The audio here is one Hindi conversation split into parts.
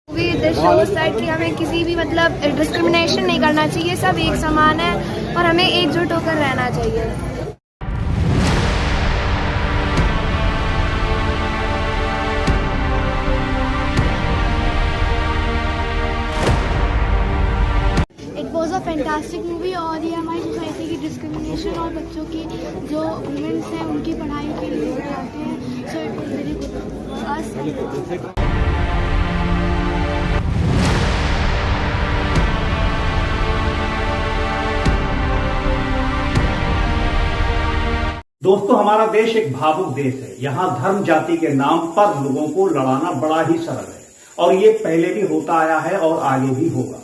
दिस शोज दैट कि हमें किसी भी मतलब डिस्क्रिमिनेशन नहीं करना चाहिए, सब एक समान है और हमें एकजुट होकर रहना चाहिए। It was a fantastic movie और ये हमारी सोसाइटी की डिस्क्रिमिनेशन और बच्चों की जो वुमेन्स हैं उनकी पढ़ाई के लिए बताते हैं। So it was very good. दोस्तों, हमारा देश एक भावुक देश है। यहाँ धर्म जाति के नाम पर लोगों को लड़ाना बड़ा ही सरल है और ये पहले भी होता आया है और आगे भी होगा।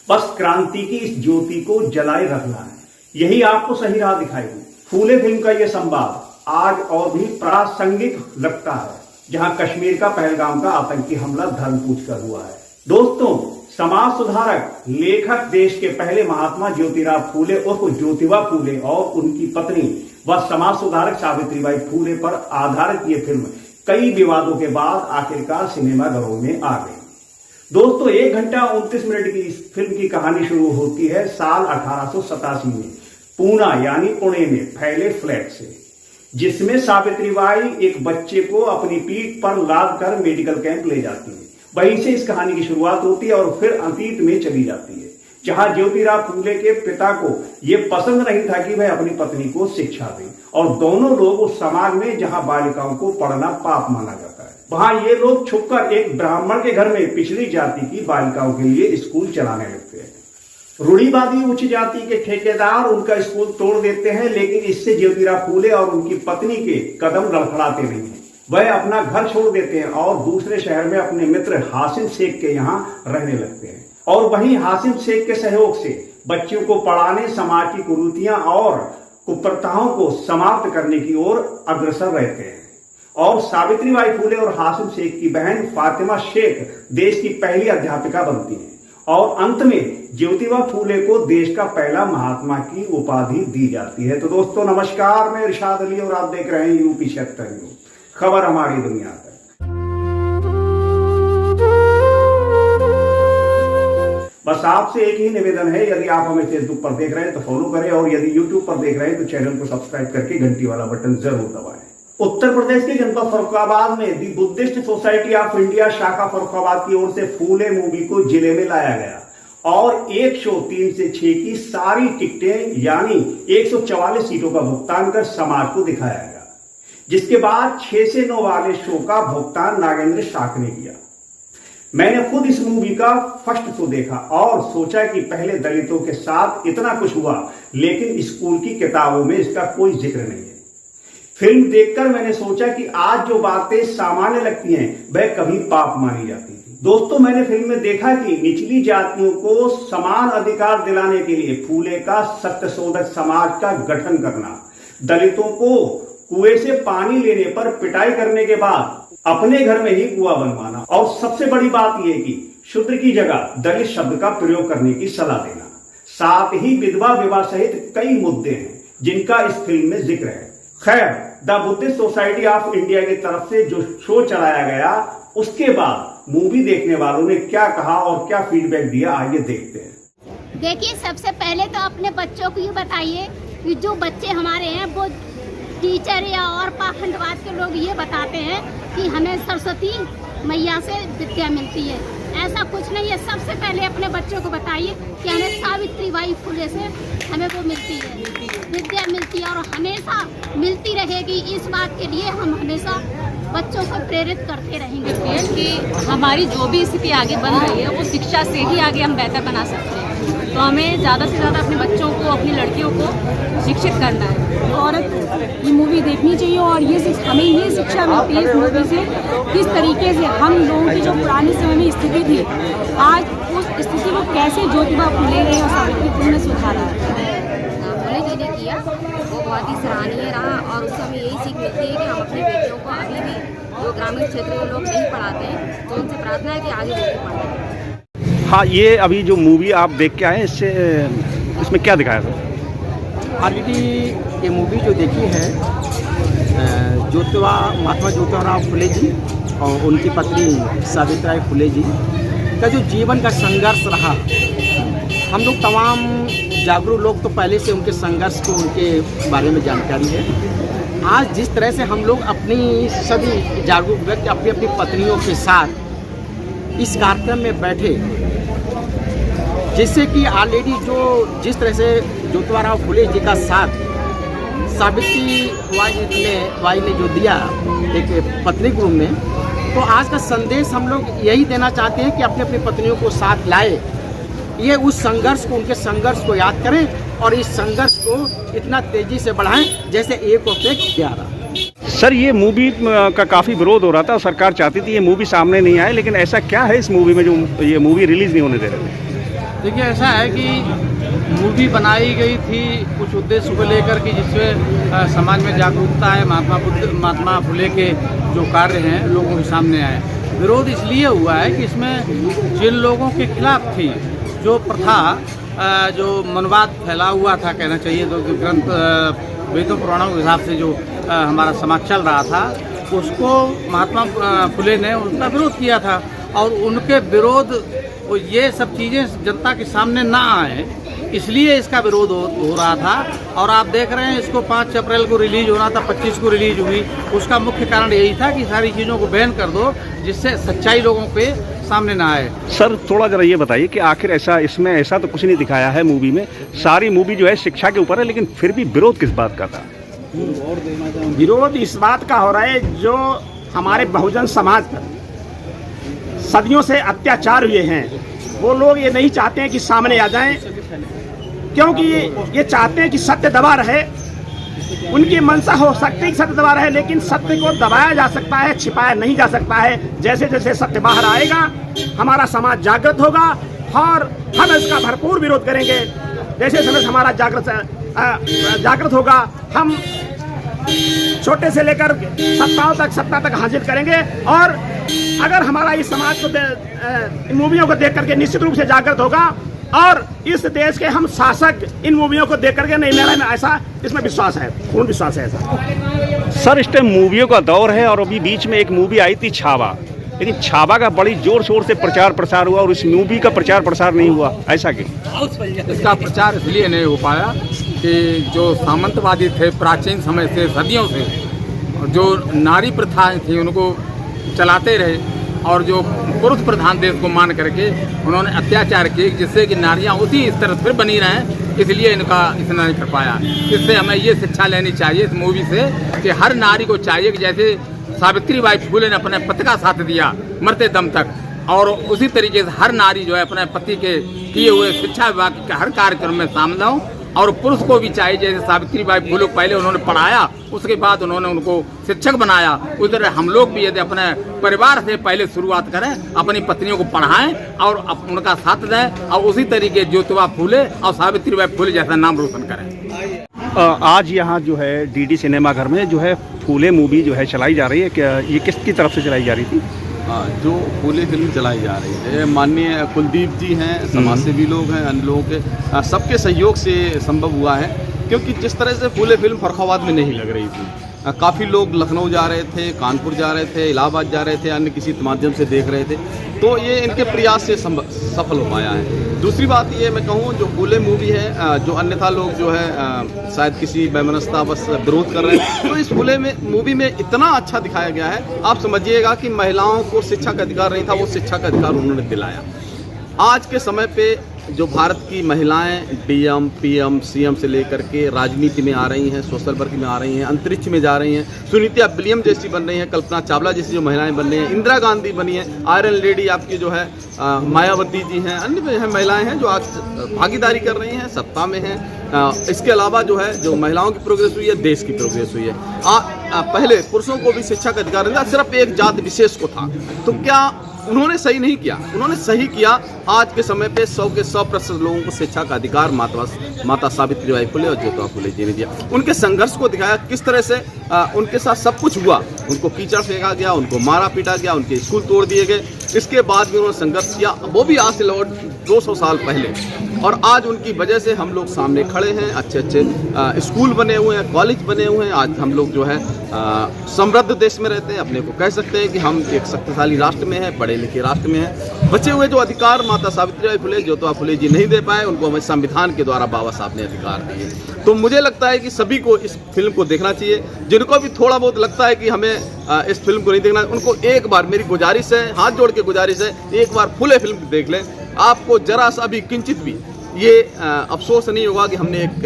बस क्रांति की इस ज्योति को जलाए रखना है, यही आपको सही राह दिखाएगी। फूले फिल्म का ये संवाद आज और भी प्रासंगिक लगता है, जहाँ कश्मीर का पहलगाम का आतंकी हमला धर्म पूछकर हुआ है। दोस्तों, समाज सुधारक, लेखक, देश के पहले महात्मा ज्योतिराव फूले उर्फ ज्योतिबा फूले और उनकी पत्नी व समाज सुधारक सावित्रीबाई फूले पर आधारित ये फिल्म कई विवादों के बाद आखिरकार सिनेमाघरों में आ गई। दोस्तों, 1 घंटा 29 मिनट की इस फिल्म की कहानी शुरू होती है साल 1887 में पूना यानी पुणे में फैले फ्लैट से, जिसमें सावित्रीबाई एक बच्चे को अपनी पीठ पर लाद कर मेडिकल कैंप ले जाती है। वहीं से इस कहानी की शुरुआत होती है और फिर अतीत में चली जाती है, जहां ज्योतिराव फूले के पिता को यह पसंद नहीं था कि वह अपनी पत्नी को शिक्षा दे और दोनों लोग उस समाज में जहां बालिकाओं को पढ़ना पाप माना जाता है, वहां ये लोग छुपकर एक ब्राह्मण के घर में पिछड़ी जाति की बालिकाओं के लिए स्कूल चलाने लगते हैं। रूढ़िवादी उच्च जाति के ठेकेदार उनका स्कूल तोड़ देते हैं, लेकिन इससे ज्योतिराव फूले और उनकी पत्नी के कदम लड़खड़ाते नहीं हैं। वह अपना घर छोड़ देते हैं और दूसरे शहर में अपने मित्र हासिम शेख के यहाँ रहने लगते हैं और वहीं हासिम शेख के सहयोग से बच्चों को पढ़ाने, समाज की कुरीतियां और कुप्रथाओं को समाप्त करने की ओर अग्रसर रहते हैं। और सावित्रीबाई फूले और हासिम शेख की बहन फातिमा शेख देश की पहली अध्यापिका बनती हैं और अंत में ज्योतिबा फूले को देश का पहला महात्मा की उपाधि दी जाती है। तो दोस्तों नमस्कार, मैं इरशाद अली और आप देख रहे हैं यूपी 76 न्यूज, खबर हमारी दुनिया तक। बस आपसे एक ही निवेदन है, यदि आप हमें फेसबुक पर देख रहे हैं तो फॉलो करें और यदि यूट्यूब पर देख रहे हैं तो चैनल को सब्सक्राइब करके घंटी वाला बटन जरूर दबाएं। उत्तर प्रदेश के जनपद फर्रुखाबाद में दी बुद्धिस्ट सोसाइटी ऑफ इंडिया शाखा फर्रुखाबाद की ओर से फूले मूवी को जिले में लाया गया और एक शो 3 से 6 की सारी टिकटें यानी 144 सीटों का भुगतान कर समाज को दिखाया गया, जिसके बाद 6 से 9 वाले शो का भुगतान नागेंद्र शाख ने किया। मैंने खुद इस मूवी का फर्स्ट शो देखा और सोचा कि पहले दलितों के साथ इतना कुछ हुआ, लेकिन स्कूल की किताबों में इसका कोई जिक्र नहीं है। फिल्म देखकर मैंने सोचा कि आज जो बातें सामान्य लगती हैं वह कभी पाप मानी जाती थी। दोस्तों, मैंने फिल्म में देखा कि निचली जातियों को समान अधिकार दिलाने के लिए फूले का सत्यशोधक समाज का गठन करना, दलितों को कुएं से पानी लेने पर पिटाई करने के बाद अपने घर में ही कुआं बनवाना और सबसे बड़ी बात यह कि शूद्र की जगह दलित शब्द का प्रयोग करने की सलाह देना, साथ ही विधवा विवाह सहित कई मुद्दे हैं जिनका इस फिल्म में जिक्र है। खैर, the Buddhist society of India की तरफ से जो शो चलाया गया उसके बाद मूवी देखने वालों ने क्या कहा और क्या फीडबैक दिया, आइए देखते हैं। देखिए, सबसे पहले तो अपने बच्चों को ये बताइए कि जो बच्चे हमारे हैं वो टीचर या और पाखंडवाद के लोग ये बताते हैं कि हमें सरस्वती मैया से विद्या मिलती है, ऐसा कुछ नहीं है। सबसे पहले अपने बच्चों को बताइए कि हमें सावित्रीबाई फूले से हमें वो मिलती है, विद्या मिलती है और हमेशा मिलती रहेगी। इस बात के लिए हम हमेशा बच्चों को प्रेरित करते रहेंगे कि हमारी जो भी स्थिति आगे बन रही है वो शिक्षा से ही आगे हम बेहतर बना सकते हैं। तो हमें ज़्यादा से ज़्यादा अपने बच्चों को, अपनी लड़कियों को शिक्षित करना है। औरत ये मूवी देखनी चाहिए और हमें ये शिक्षा मिलती है इस मूवी से किस तरीके से हम लोगों की जो पुराने समय में स्थिति थी, आज उस स्थिति को कैसे ज्योतिबा फूले गए और सावित्री फूले ने सुधारा। फूले जी ने किया वो बहुत ही सराहनीय रहा और उससे हमें यही सीख मिलती है कि हम अपने बेटियों को अभी भी जो ग्रामीण क्षेत्र के लोग नहीं पढ़ाते हैं तो उनसे प्रार्थना है कि आगे बेटी पढ़ाएं। हाँ, ये अभी जो मूवी आप देख के आए इसमें क्या दिखाया था? ऑलरेडी ये मूवी जो देखी है महात्मा ज्योतिराव फूले जी और उनकी पत्नी सावित्रीबाई फूले जी, का जो जीवन का संघर्ष रहा, हम लोग तमाम जागरूक लोग तो पहले से उनके संघर्ष को, उनके बारे में जानकारी है। आज जिस तरह से हम लोग अपनी सभी जागरूक व्यक्ति अपनी अपनी पत्नियों के साथ इस कार्यक्रम में बैठे, जिससे कि ऑलरेडी जो जिस तरह से ज्योतिबा फुले जी का साथ सावित्री बाई ने जो दिया एक पत्नी के रूप में, तो आज का संदेश हम लोग यही देना चाहते हैं कि अपनी अपनी पत्नियों को साथ लाए, ये उस संघर्ष को, उनके संघर्ष को याद करें और इस संघर्ष को इतना तेजी से बढ़ाएं जैसे 1 और 11। सर, ये मूवी का काफ़ी विरोध हो रहा था और सरकार चाहती थी ये मूवी सामने नहीं आए, लेकिन ऐसा क्या है इस मूवी में जो ये मूवी रिलीज़ नहीं होने दे रहे थे? देखिए, ऐसा है कि मूवी बनाई गई थी कुछ उद्देश्य को लेकर कि जिससे समाज में जागरूकता है, महात्मा फुले के जो कार्य हैं लोगों के सामने आए। विरोध इसलिए हुआ है कि इसमें जिन लोगों के खिलाफ थी, जो प्रथा, जो मनवाद फैला हुआ था, कहना चाहिए तो ग्रंथ वेदों पुराणों के हिसाब से जो हमारा समाज चल रहा था, उसको महात्मा फुले ने उनका विरोध किया था। और उनके विरोध, ये सब चीज़ें जनता के सामने ना आए, इसलिए इसका विरोध हो रहा था। और आप देख रहे हैं इसको 5 अप्रैल को रिलीज होना था, 25 को रिलीज हुई। उसका मुख्य कारण यही था कि सारी चीज़ों को बैन कर दो, जिससे सच्चाई लोगों पे सामने ना आए। सर, थोड़ा जरा ये बताइए कि आखिर इसमें ऐसा तो कुछ नहीं दिखाया है मूवी में। सारी मूवी जो है शिक्षा के ऊपर है, लेकिन फिर भी विरोध किस बात का था? विरोध इस बात का हो रहा है, जो हमारे बहुजन समाज पर सदियों से अत्याचार हुए हैं, वो लोग ये नहीं चाहते हैं कि सामने आ जाएं, क्योंकि ये चाहते हैं कि सत्य दबा रहे। उनकी मंशा हो सकती है कि सत्य दबा रहे, लेकिन सत्य को दबाया जा सकता है, छिपाया नहीं जा सकता है। जैसे जैसे सत्य बाहर आएगा, हमारा समाज जागृत होगा और हम इसका भरपूर विरोध करेंगे। जैसे समय हमारा जागृत होगा, हम छोटे से लेकर सत्ता तक हासिल करेंगे। और अगर हमारा इस समाज को इन मूवियों को देख करके निश्चित रूप से जागृत होगा, और इस देश के हम शासक इन मूवियों को देख करके नहीं ले रहे हैं, ऐसा इसमें विश्वास है, पूर्ण विश्वास है ऐसा। सर, इस टाइम मूवियों का दौर है और अभी बीच में एक मूवी आई थी छावा, लेकिन छावा का बड़ी जोर शोर से प्रचार प्रसार हुआ और इस मूवी का प्रचार प्रसार नहीं हुआ, ऐसा क्यों? इसका प्रचार इसलिए नहीं हो पाया कि जो सामंतवादी थे प्राचीन समय से, सदियों से, जो नारी प्रथाएं थी उनको चलाते रहे, और जो पुरुष प्रधान देश को मान करके उन्होंने अत्याचार किए, जिससे कि नारियां उसी स्तर पर बनी रहें, इसलिए इनका इतना नहीं कर पाया। इससे हमें ये शिक्षा लेनी चाहिए इस मूवी से कि हर नारी को चाहिए कि जैसे सावित्री बाई फुले ने अपने पति का साथ दिया मरते दम तक, और उसी तरीके से हर नारी जो है अपने पति के किए हुए शिक्षा विभाग के हर कार्यक्रम में शामिल हो। और पुरुष को भी चाहिए, जैसे सावित्री बाई फुले को पहले उन्होंने पढ़ाया, उसके बाद उन्होंने उनको शिक्षक बनाया, उस तरह हम लोग भी यदि अपने परिवार से पहले शुरुआत करें, अपनी पत्नियों को पढ़ाएं और उनका साथ दें, और उसी तरीके ज्योतिबा फुले और सावित्री बाई फुले जैसा नाम रोशन करें। आज यहाँ जो है डीडी सिनेमा घर में जो है फूले मूवी जो है चलाई जा रही है, क्या ये किसकी तरफ से चलाई जा रही थी? जो फूले फिल्म चलाई जा रही है, माननीय कुलदीप जी हैं, समाज सेवी लोग हैं, अन्य लोगों के सबके सहयोग से संभव हुआ है। क्योंकि जिस तरह से फूले फिल्म फर्रुखाबाद में नहीं लग रही थी, काफ़ी लोग लखनऊ जा रहे थे, कानपुर जा रहे थे, इलाहाबाद जा रहे थे, अन्य किसी माध्यम से देख रहे थे, तो ये इनके प्रयास से सफल हो पाया है। दूसरी बात ये मैं कहूँ, जो फूले मूवी है, जो अन्यथा लोग जो है शायद किसी वैमनस्यतावश विरोध कर रहे हैं, तो इस फूले में मूवी में इतना अच्छा दिखाया गया है, आप समझिएगा कि महिलाओं को शिक्षा का अधिकार नहीं था, वो शिक्षा का अधिकार उन्होंने दिलाया। आज के समय पे जो भारत की महिलाएं डीएम, पीएम, सीएम से लेकर के राजनीति में आ रही हैं, सोशल वर्क में आ रही हैं, अंतरिक्ष में जा रही हैं, सुनीता विलियम जैसी बन रही हैं, कल्पना चावला जैसी जो महिलाएं बन रही हैं, इंदिरा गांधी बनी हैं, आयरन लेडी आपकी जो है मायावती जी हैं, अन्य महिलाएं हैं जो आज भागीदारी कर रही हैं, सत्ता में हैं। इसके अलावा जो है जो महिलाओं की प्रोग्रेस हुई है, देश की प्रोग्रेस हुई है। पहले पुरुषों को भी शिक्षा का अधिकार नहीं था, सिर्फ एक जाति विशेष को था। तो क्या उन्होंने सही नहीं किया? उन्होंने सही किया। आज के समय पे 100 के 100% लोगों को शिक्षा का अधिकार माता सावित्री बाई फुले और ज्योतिबा फुले जी ने दिया। उनके संघर्ष को दिखाया, किस तरह से उनके साथ सब कुछ हुआ। उनको कीचड़ फेंका गया, उनको मारा पीटा गया, उनके स्कूल तोड़ दिए गए। इसके बाद भी उन्होंने संघर्ष किया, वो भी आज से लगभग 200 साल पहले। और आज उनकी वजह से हम लोग सामने खड़े हैं, अच्छे अच्छे स्कूल बने हुए हैं, कॉलेज बने हुए हैं। आज हम लोग जो है समृद्ध देश में रहते हैं, अपने को कह सकते हैं कि हम एक शक्तिशाली राष्ट्र में हैं, पढ़े लिखे राष्ट्र में हैं। बचे हुए जो अधिकार माता सावित्रीबाई फुले, ज्योतिबा फुले जी नहीं दे पाए, उनको हमें संविधान के द्वारा बाबा साहब ने अधिकार दिए। तो मुझे लगता है कि सभी को इस फिल्म को देखना चाहिए। जिनको भी थोड़ा बहुत लगता है कि हमें इस फिल्म को नहीं देखना, उनको एक बार मेरी गुजारिश है, हाथ जोड़ के गुजारिश है, एक बार फुले फिल्म देख लें। आपको जरा सा भी किंचित भी ये अफसोस नहीं होगा कि हमने एक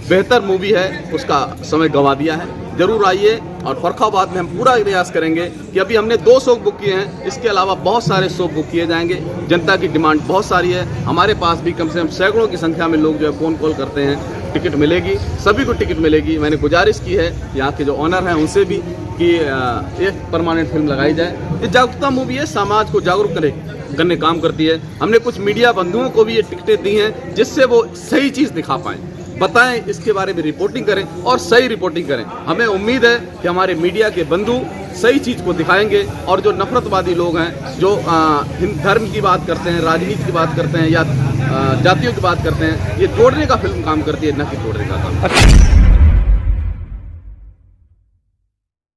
बेहतर मूवी है उसका समय गंवा दिया है। जरूर आइए, और फर्रुखाबाद में हम पूरा प्रयास करेंगे कि अभी हमने 2 शो बुक किए हैं, इसके अलावा बहुत सारे शो बुक किए जाएंगे। जनता की डिमांड बहुत सारी है, हमारे पास भी कम से कम सैकड़ों की संख्या में लोग जो है फ़ोन कॉल करते हैं। टिकट मिलेगी, सभी को टिकट मिलेगी। मैंने गुजारिश की है यहाँ के जो ऑनर हैं उनसे भी कि एक परमानेंट फिल्म लगाई जाए। ये जागरूकता मूवी है, समाज को जागरूक करने काम करती है। हमने कुछ मीडिया बंधुओं को भी ये टिकटें दी हैं जिससे वो सही चीज़ दिखा पाएँ, बताएं, इसके बारे में रिपोर्टिंग करें और सही रिपोर्टिंग करें। हमें उम्मीद है कि हमारे मीडिया के बंधु सही चीज़ को दिखाएंगे, और जो नफरतवादी लोग हैं, जो धर्म की बात करते हैं, राजनीति की बात करते हैं या जातियों की बात करते हैं, ये जोड़ने का फिल्म काम करती है, न कि तोड़ने का काम।